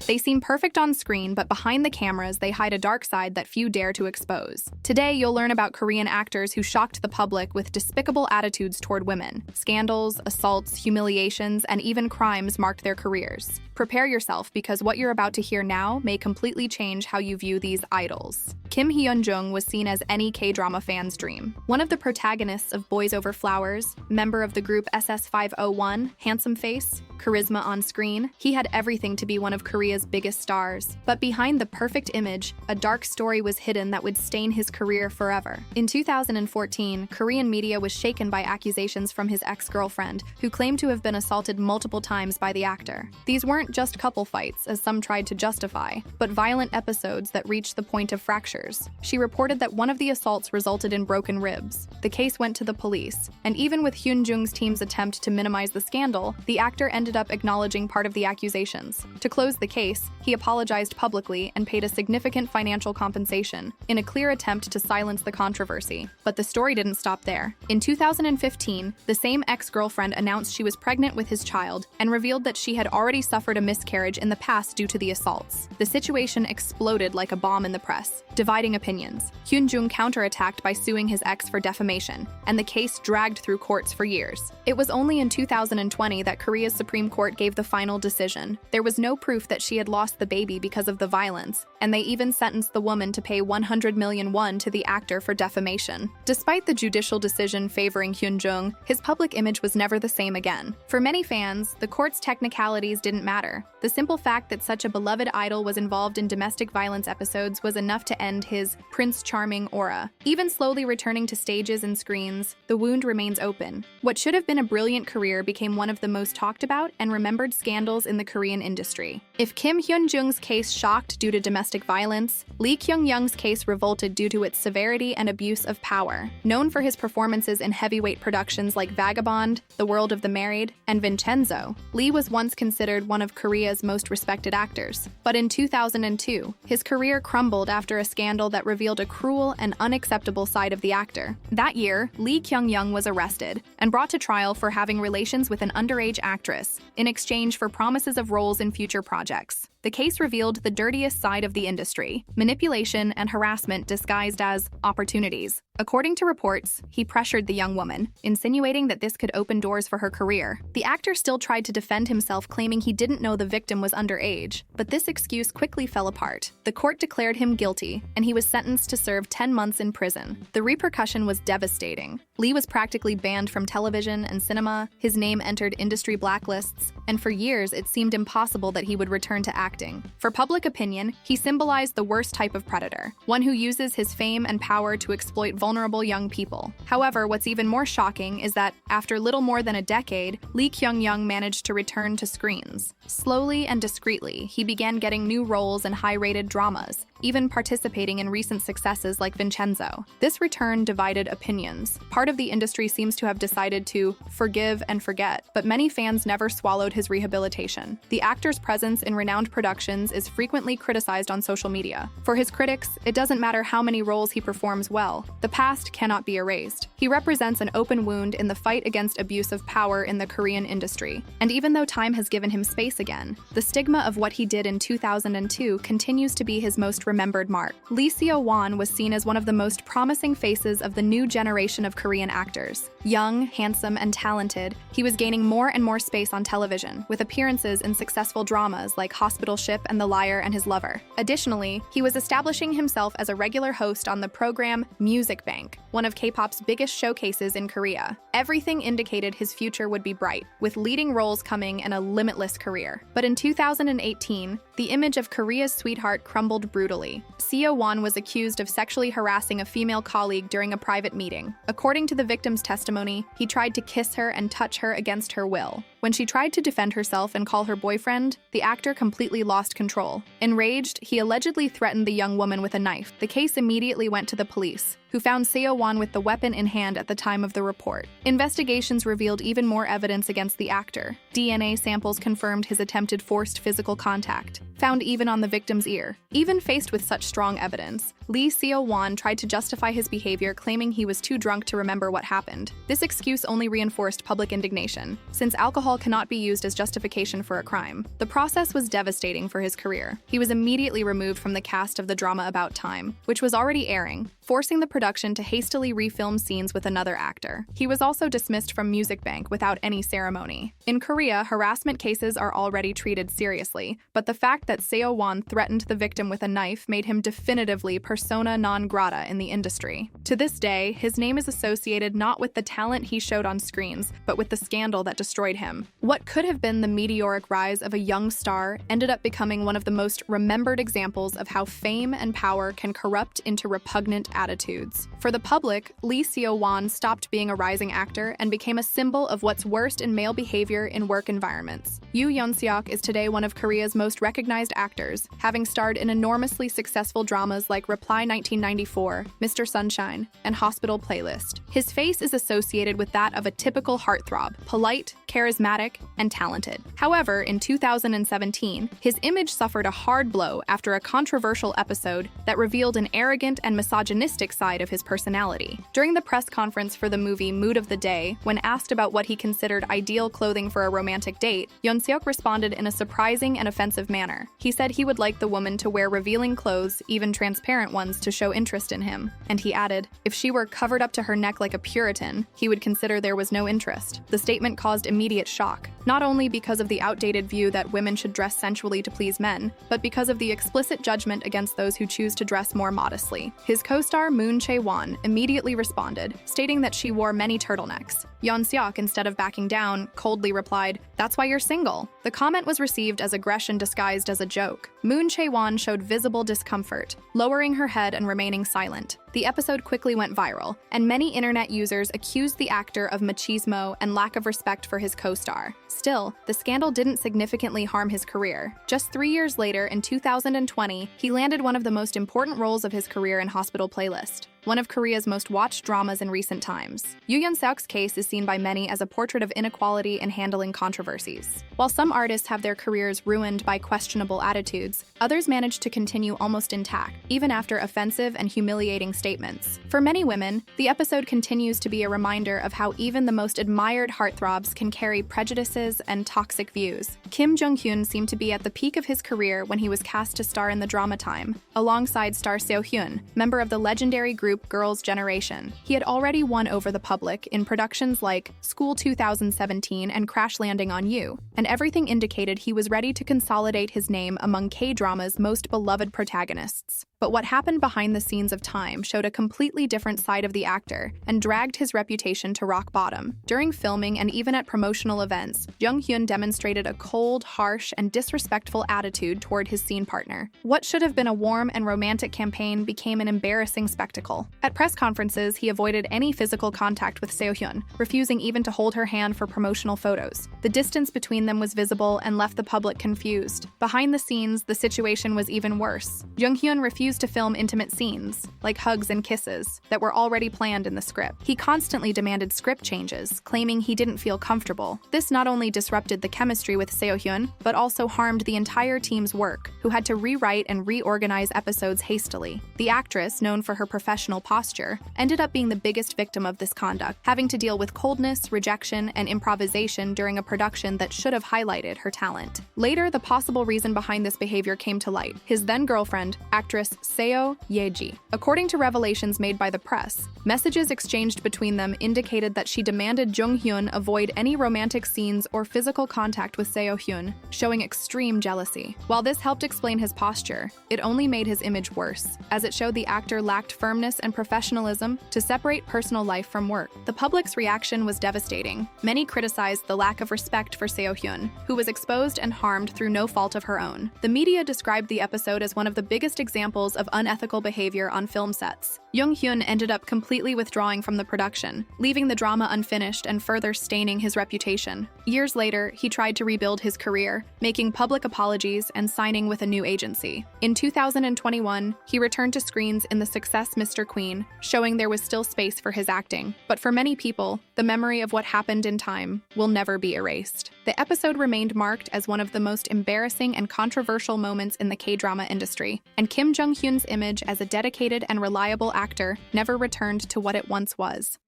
They seem perfect on screen, but behind the cameras, they hide a dark side that few dare to expose. Today, you'll learn about Korean actors who shocked the public with despicable attitudes toward women. Scandals, assaults, humiliations, and even crimes marked their careers. Prepare yourself, because what you're about to hear now may completely change how you view these idols. Kim Hyun-joong was seen as any K-drama fan's dream. One of the protagonists of Boys Over Flowers, member of the group SS501, handsome face, charisma on screen, he had everything to be one of Korea's biggest stars. But behind the perfect image, a dark story was hidden that would stain his career forever. In 2014, Korean media was shaken by accusations from his ex-girlfriend, who claimed to have been assaulted multiple times by the actor. These weren't just couple fights, as some tried to justify, but violent episodes that reached the point of fractures. She reported that one of the assaults resulted in broken ribs. The case went to the police, and even with Hyun-joong's team's attempt to minimize the scandal, the actor ended up acknowledging part of the accusations. To close the case, he apologized publicly and paid a significant financial compensation, in a clear attempt to silence the controversy. But the story didn't stop there. In 2015, the same ex-girlfriend announced she was pregnant with his child and revealed that she had already suffered a miscarriage in the past due to the assaults. The situation exploded like a bomb in the press, dividing opinions. Hyun-joong counterattacked by suing his ex for defamation, and the case dragged through courts for years. It was only in 2020 that Korea's Supreme Court gave the final decision. There was no proof that she had lost the baby because of the violence, and they even sentenced the woman to pay 100 million won to the actor for defamation. Despite the judicial decision favoring Hyun-joong, his public image was never the same again. For many fans, the court's technicalities didn't matter. The simple fact that such a beloved idol was involved in domestic violence episodes was enough to end his Prince Charming aura. Even slowly returning to stages and screens, the wound remains open. What should have been a brilliant career became one of the most talked about and remembered scandals in the Korean industry. If Kim Hyun-joong's case shocked due to domestic violence, Lee Kyoung-young's case revolted due to its severity and abuse of power. Known for his performances in heavyweight productions like Vagabond, The World of the Married, and Vincenzo, Lee was once considered one of Korea's most respected actors. But in 2002, his career crumbled after a scandal that revealed a cruel and unacceptable side of the actor. That year, Lee Kyoung-young was arrested and brought to trial for having relations with an underage actress in exchange for promises of roles in future projects. The case revealed the dirtiest side of the industry: manipulation and harassment disguised as opportunities. According to reports, he pressured the young woman, insinuating that this could open doors for her career. The actor still tried to defend himself, claiming he didn't know the victim was underage, but this excuse quickly fell apart. The court declared him guilty, and he was sentenced to serve 10 months in prison. The repercussion was devastating. Lee was practically banned from television and cinema, his name entered industry blacklists, and for years it seemed impossible that he would return to acting. For public opinion, he symbolized the worst type of predator, one who uses his fame and power to exploit vulnerable young people. However, what's even more shocking is that, after little more than a decade, Lee Kyoung-young managed to return to screens. Slowly and discreetly, he began getting new roles in high-rated dramas, even participating in recent successes like Vincenzo. This return divided opinions. Part of the industry seems to have decided to forgive and forget, but many fans never swallowed his rehabilitation. The actor's presence in renowned productions is frequently criticized on social media. For his critics, it doesn't matter how many roles he performs well. The past cannot be erased. He represents an open wound in the fight against abuse of power in the Korean industry. And even though time has given him space again, the stigma of what he did in 2002 continues to be his most remembered mark. Lee Seo-won was seen as one of the most promising faces of the new generation of Korean actors. Young, handsome, and talented, he was gaining more and more space on television, with appearances in successful dramas like Hospital Ship and The Liar and His Lover. Additionally, he was establishing himself as a regular host on the program Music Bank, one of K-pop's biggest showcases in Korea. Everything indicated his future would be bright, with leading roles coming and a limitless career. But in 2018, the image of Korea's sweetheart crumbled brutally. Seo-won was accused of sexually harassing a female colleague during a private meeting. According to the victim's testimony, he tried to kiss her and touch her against her will. When she tried to defend herself and call her boyfriend, the actor completely lost control. Enraged, he allegedly threatened the young woman with a knife. The case immediately went to the police, who found Seo-won with the weapon in hand at the time of the report. Investigations revealed even more evidence against the actor. DNA samples confirmed his attempted forced physical contact. found even on the victim's ear. Even faced with such strong evidence, Lee Seo-won tried to justify his behavior, claiming he was too drunk to remember what happened. This excuse only reinforced public indignation, since alcohol cannot be used as justification for a crime. The process was devastating for his career. He was immediately removed from the cast of the drama About Time, which was already airing, forcing the production to hastily refilm scenes with another actor. He was also dismissed from Music Bank without any ceremony. In Korea, harassment cases are already treated seriously, but the fact that Seo-won threatened the victim with a knife made him definitively persona non grata in the industry. To this day, his name is associated not with the talent he showed on screens, but with the scandal that destroyed him. What could have been the meteoric rise of a young star ended up becoming one of the most remembered examples of how fame and power can corrupt into repugnant attitudes. For the public, Lee Seo-won stopped being a rising actor and became a symbol of what's worst in male behavior in work environments. Yoo Yeon-seok is today one of Korea's most recognized actors, having starred in enormously successful dramas like Reply 1994, Mr. Sunshine, and Hospital Playlist. His face is associated with that of a typical heartthrob, polite, charismatic, and talented. However, in 2017, his image suffered a hard blow after a controversial episode that revealed an arrogant and misogynistic side of his personality. During the press conference for the movie Mood of the Day, when asked about what he considered ideal clothing for a romantic date, Yeon-seok responded in a surprising and offensive manner. He said he would like the woman to wear revealing clothes, even transparent ones, to show interest in him. And he added, if she were covered up to her neck like a Puritan, he would consider there was no interest. The statement caused immediate shock, not only because of the outdated view that women should dress sensually to please men, but because of the explicit judgment against those who choose to dress more modestly. His co-star Moon Chae-won immediately responded, stating that she wore many turtlenecks. Yeon-seok, instead of backing down, coldly replied, "That's why you're single." The comment was received as aggression disguised as a joke. Moon Chae-won showed visible discomfort, lowering her head and remaining silent. The episode quickly went viral, and many internet users accused the actor of machismo and lack of respect for his co-star. Still, the scandal didn't significantly harm his career. Just 3 years later, in 2020, he landed one of the most important roles of his career in Hospital Playlist, one of Korea's most watched dramas in recent times. Yoo Yeon-seok's case is seen by many as a portrait of inequality in handling controversies. While some artists have their careers ruined by questionable attitudes, others manage to continue almost intact, even after offensive and humiliating statements. For many women, the episode continues to be a reminder of how even the most admired heartthrobs can carry prejudices and toxic views. Kim Jung-hyun seemed to be at the peak of his career when he was cast to star in the drama Time, alongside star Seo-hyun, member of the legendary group Girls' Generation. He had already won over the public in productions like School 2017 and Crash Landing on You, and everything indicated he was ready to consolidate his name among K-drama's most beloved protagonists. But what happened behind the scenes of Time showed a completely different side of the actor and dragged his reputation to rock bottom. During filming and even at promotional events, Jung-hyun demonstrated a cold, harsh, and disrespectful attitude toward his scene partner. What should have been a warm and romantic campaign became an embarrassing spectacle. At press conferences, he avoided any physical contact with Seo-hyun, refusing even to hold her hand for promotional photos. The distance between them was visible and left the public confused. Behind the scenes, the situation was even worse. Jung-hyun refused to film intimate scenes, like hugs and kisses, that were already planned in the script. He constantly demanded script changes, claiming he didn't feel comfortable. This not only disrupted the chemistry with Seo-hyun, but also harmed the entire team's work, who had to rewrite and reorganize episodes hastily. The actress, known for her professional posture, ended up being the biggest victim of this conduct, having to deal with coldness, rejection, and improvisation during a production that should have highlighted her talent. Later, the possible reason behind this behavior came to light: his then-girlfriend, actress Seo Ye-ji. According to revelations made by the press, messages exchanged between them indicated that she demanded Jung-hyun avoid any romantic scenes or physical contact with Seo-hyun, showing extreme jealousy. While this helped explain his posture, it only made his image worse, as it showed the actor lacked firmness and professionalism to separate personal life from work. The public's reaction was devastating. Many criticized the lack of respect for Seo-hyun, who was exposed and harmed through no fault of her own. The media described the episode as one of the biggest examples of unethical behavior on film sets. Jung-hyun ended up completely withdrawing from the production, leaving the drama unfinished and further staining his reputation. Years later, he tried to rebuild his career, making public apologies and signing with a new agency. In 2021, he returned to screens in the success Mr. Queen, showing there was still space for his acting. But for many people, the memory of what happened in Time will never be erased. The episode remained marked as one of the most embarrassing and controversial moments in the K-drama industry, and Kim Jung-hyun's image as a dedicated and reliable actor never returned to what it once was.